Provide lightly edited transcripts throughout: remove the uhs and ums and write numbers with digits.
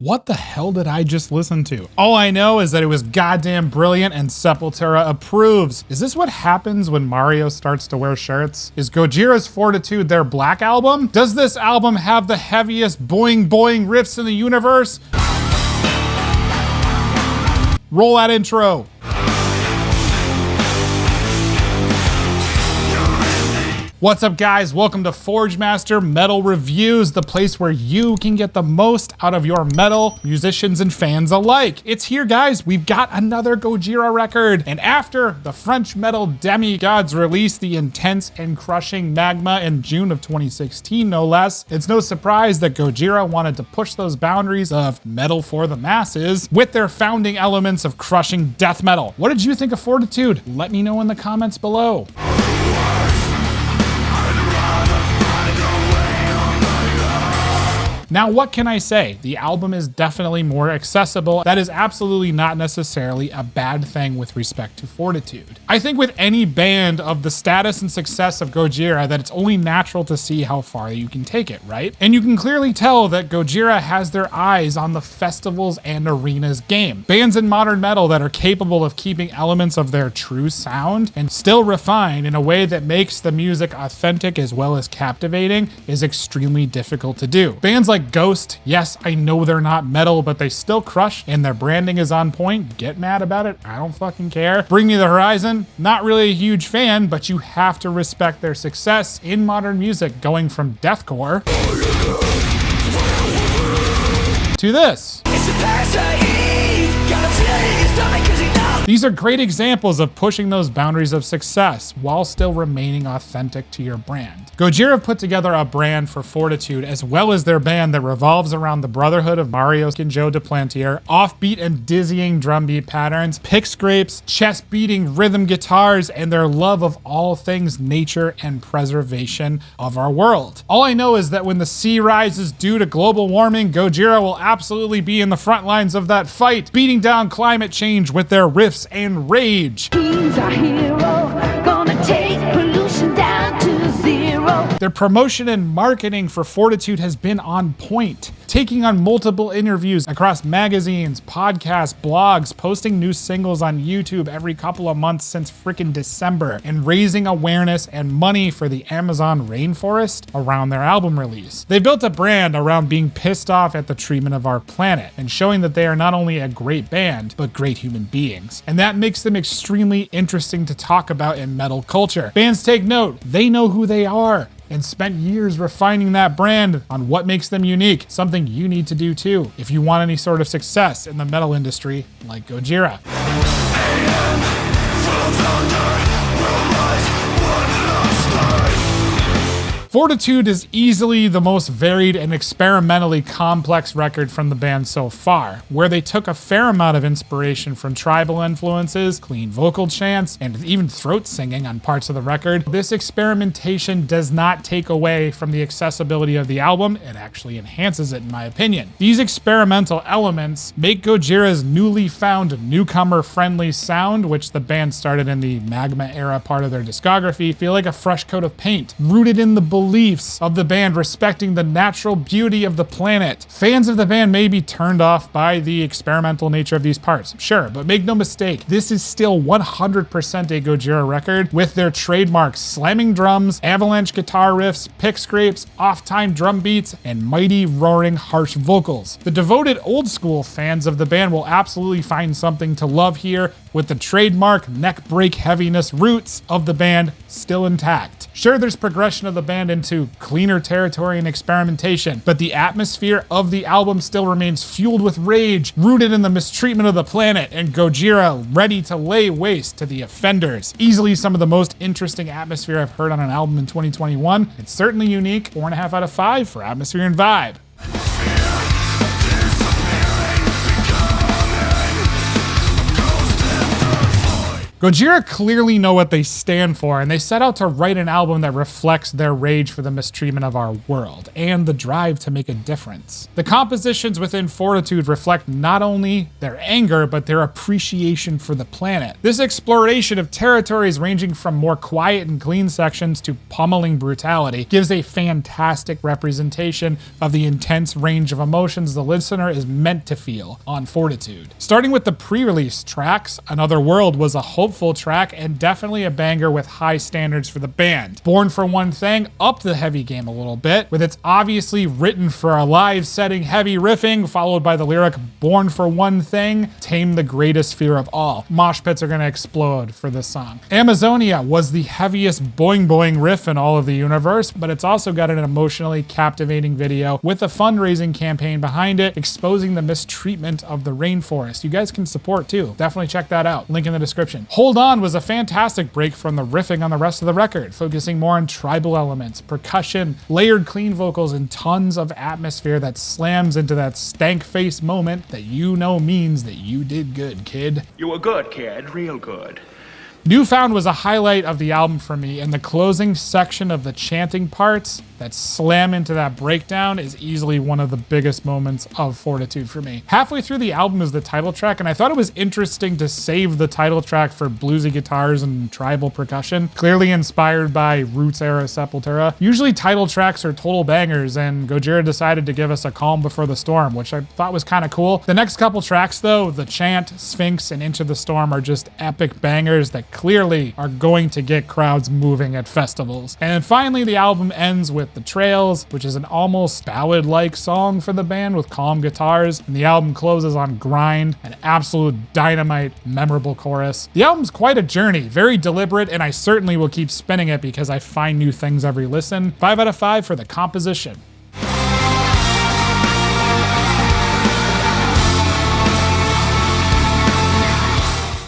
What the hell did I just listen to? All I know is that it was goddamn brilliant and Sepultura approves. Is this what happens when Mario starts to wear shirts? Is Gojira's Fortitude their Black Album? Does this album have the heaviest boing boing riffs in the universe? Roll that intro. What's up, guys? Welcome to Forgemaster Metal Reviews, the place where you can get the most out of your metal musicians and fans alike. It's here, guys. We've got another Gojira record. And after the French metal demigods released the intense and crushing Magma in June of 2016, no less, it's no surprise that Gojira wanted to push those boundaries of metal for the masses with their founding elements of crushing death metal. What did you think of Fortitude? Let me know in the comments below. Now, what can I say? The album is definitely more accessible. That is absolutely not necessarily a bad thing with respect to Fortitude. I think with any band of the status and success of Gojira that it's only natural to see how far you can take it, right? And you can clearly tell that Gojira has their eyes on the festivals and arenas game. Bands in modern metal that are capable of keeping elements of their true sound and still refined in a way that makes the music authentic as well as captivating is extremely difficult to do. Bands like Ghost, yes, I know they're not metal, but they still crush and their branding is on point. Get mad about it, I don't fucking care. Bring Me the Horizon, not really a huge fan, but you have to respect their success in modern music, going from deathcore to this. These are great examples of pushing those boundaries of success while still remaining authentic to your brand. Gojira put together a brand for Fortitude as well as their band that revolves around the brotherhood of Mario and Joe Duplantier, offbeat and dizzying drum beat patterns, pick scrapes, chest beating rhythm guitars, and their love of all things nature and preservation of our world. All I know is that when the sea rises due to global warming, Gojira will absolutely be in the front lines of that fight, beating down climate change with their riffs and rage. He's our hero, gonna take pollution down to zero. Their promotion and marketing for Fortitude has been on point, taking on multiple interviews across magazines, podcasts, blogs, posting new singles on YouTube every couple of months since freaking December, and raising awareness and money for the Amazon rainforest around their album release. They built a brand around being pissed off at the treatment of our planet and showing that they are not only a great band, but great human beings. And that makes them extremely interesting to talk about in metal culture. Bands take note, they know who they are and spent years refining that brand on what makes them unique, something you need to do too if you want any sort of success in the metal industry like Gojira. Fortitude is easily the most varied and experimentally complex record from the band so far, where they took a fair amount of inspiration from tribal influences, clean vocal chants, and even throat singing on parts of the record. This experimentation does not take away from the accessibility of the album, it actually enhances it in my opinion. These experimental elements make Gojira's newly found newcomer-friendly sound, which the band started in the Magma era part of their discography, feel like a fresh coat of paint, rooted in the beliefs of the band respecting the natural beauty of the planet. Fans of the band may be turned off by the experimental nature of these parts, sure, but make no mistake, this is still 100% a Gojira record with their trademark slamming drums, avalanche guitar riffs, pick scrapes, off-time drum beats, and mighty roaring harsh vocals. The devoted old school fans of the band will absolutely find something to love here with the trademark neck break heaviness roots of the band still intact. Sure, there's progression of the band into cleaner territory and experimentation, but the atmosphere of the album still remains fueled with rage, rooted in the mistreatment of the planet, and Gojira ready to lay waste to the offenders. Easily some of the most interesting atmosphere I've heard on an album in 2021. It's certainly unique. 4.5 out of 5 for atmosphere and vibe. Gojira clearly know what they stand for, and they set out to write an album that reflects their rage for the mistreatment of our world and the drive to make a difference. The compositions within Fortitude reflect not only their anger, but their appreciation for the planet. This exploration of territories ranging from more quiet and clean sections to pummeling brutality gives a fantastic representation of the intense range of emotions the listener is meant to feel on Fortitude. Starting with the pre-release tracks, Another World was a hopeful track and definitely a banger with high standards for the band. Born for One Thing upped the heavy game a little bit, with its obviously written for a live setting heavy riffing, followed by the lyric Born for One Thing, tame the greatest fear of all. Mosh pits are gonna explode for this song. Amazonia was the heaviest boing boing riff in all of the universe, but it's also got an emotionally captivating video with a fundraising campaign behind it, exposing the mistreatment of the rainforest. You guys can support too. Definitely check that out. Link in the description. Hold On was a fantastic break from the riffing on the rest of the record, focusing more on tribal elements, percussion, layered clean vocals, and tons of atmosphere that slams into that stank face moment that you know means that you did good, kid. You were good, kid. Real good. Newfound was a highlight of the album for me, and the closing section of the chanting parts that slam into that breakdown is easily one of the biggest moments of Fortitude for me. Halfway through the album is the title track, and I thought it was interesting to save the title track for bluesy guitars and tribal percussion, clearly inspired by Roots era Sepultura. Usually title tracks are total bangers, and Gojira decided to give us a Calm Before the Storm, which I thought was kind of cool. The next couple tracks though, The Chant, Sphinx, and Into the Storm are just epic bangers that clearly are going to get crowds moving at festivals. And then finally the album ends with The Trails, which is an almost ballad-like song for the band with calm guitars, and the album closes on Grind, an absolute dynamite, memorable chorus. The album's quite a journey, very deliberate, and I certainly will keep spinning it because I find new things every listen. 5 out of 5 for the composition.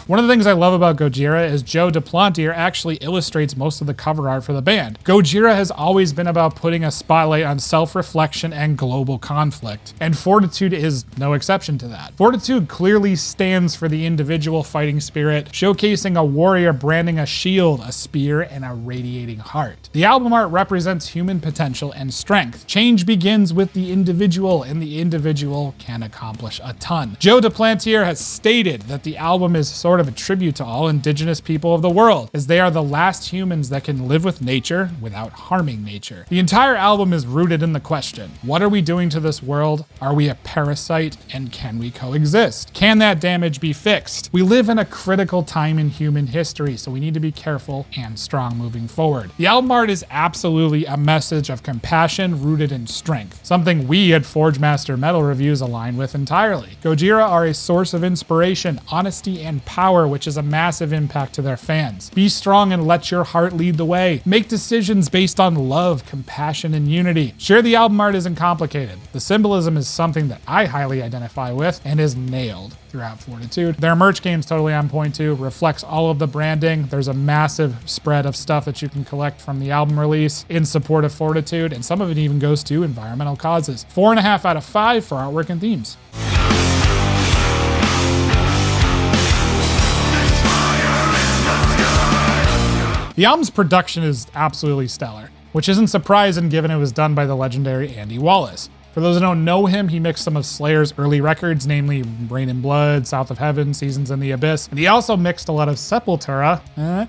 One of the things I love about Gojira is Joe Duplantier actually illustrates most of the cover art for the band. Gojira has always been about putting a spotlight on self-reflection and global conflict, and Fortitude is no exception to that. Fortitude clearly stands for the individual fighting spirit, showcasing a warrior branding a shield, a spear, and a radiating heart. The album art represents human potential and strength. Change begins with the individual, and the individual can accomplish a ton. Joe Duplantier has stated that the album is sort of a tribute to all indigenous people of the world, as they are the last humans that can live with nature without harming nature. The entire album is rooted in the question, what are we doing to this world? Are we a parasite, and can we coexist? Can that damage be fixed? We live in a critical time in human history, so we need to be careful and strong moving forward. The album art is absolutely a message of compassion rooted in strength, something we at Forgemaster Metal Reviews align with entirely. Gojira are a source of inspiration, honesty, and power, which is a massive impact to their fans. Be strong and let your heart lead the way. Make decisions based on love, compassion, and unity. Sure, the album art isn't complicated. The symbolism is something that I highly identify with and is nailed throughout Fortitude. Their merch game's totally on point too, reflects all of the branding. There's a massive spread of stuff that you can collect from the album release in support of Fortitude, and some of it even goes to environmental causes. 4.5 out of 5 for artwork and themes. The album's production is absolutely stellar, which isn't surprising given it was done by the legendary Andy Wallace. For those who don't know him, he mixed some of Slayer's early records, namely Rain and Blood, South of Heaven, Seasons in the Abyss, and he also mixed a lot of Sepultura,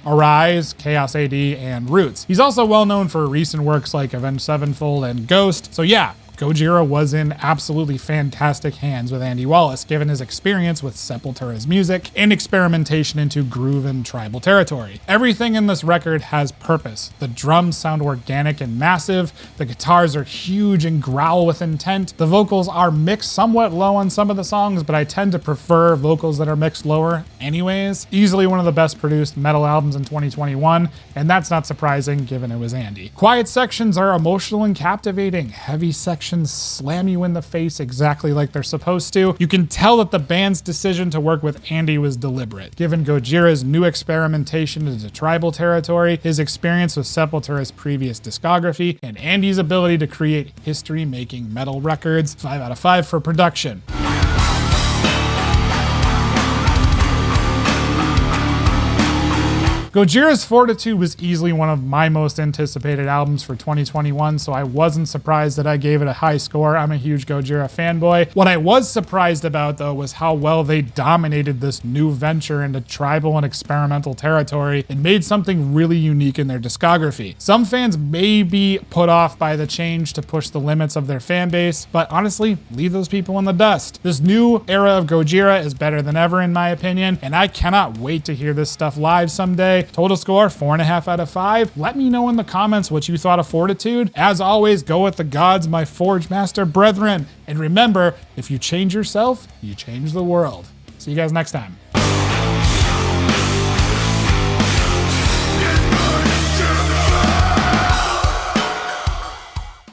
Arise, Chaos AD, and Roots. He's also well known for recent works like Avenged Sevenfold and Ghost, so yeah, Gojira was in absolutely fantastic hands with Andy Wallace, given his experience with Sepultura's music and experimentation into groove and tribal territory. Everything in this record has purpose. The drums sound organic and massive, the guitars are huge and growl with intent, the vocals are mixed somewhat low on some of the songs, but I tend to prefer vocals that are mixed lower anyways. Easily one of the best produced metal albums in 2021, and that's not surprising given it was Andy. Quiet sections are emotional and captivating. Heavy sections slam you in the face exactly like they're supposed to. You can tell that the band's decision to work with Andy was deliberate, given Gojira's new experimentation into tribal territory, his experience with Sepultura's previous discography, and Andy's ability to create history-making metal records. 5 out of 5 for production. Gojira's Fortitude was easily one of my most anticipated albums for 2021, so I wasn't surprised that I gave it a high score. I'm a huge Gojira fanboy. What I was surprised about, though, was how well they dominated this new venture into tribal and experimental territory and made something really unique in their discography. Some fans may be put off by the change to push the limits of their fan base, but honestly, leave those people in the dust. This new era of Gojira is better than ever in my opinion, and I cannot wait to hear this stuff live someday. Total score, 4.5 out of 5. Let me know in the comments what you thought of Fortitude. As always, go with the gods, my Forgemaster brethren. And remember, if you change yourself, you change the world. See you guys next time.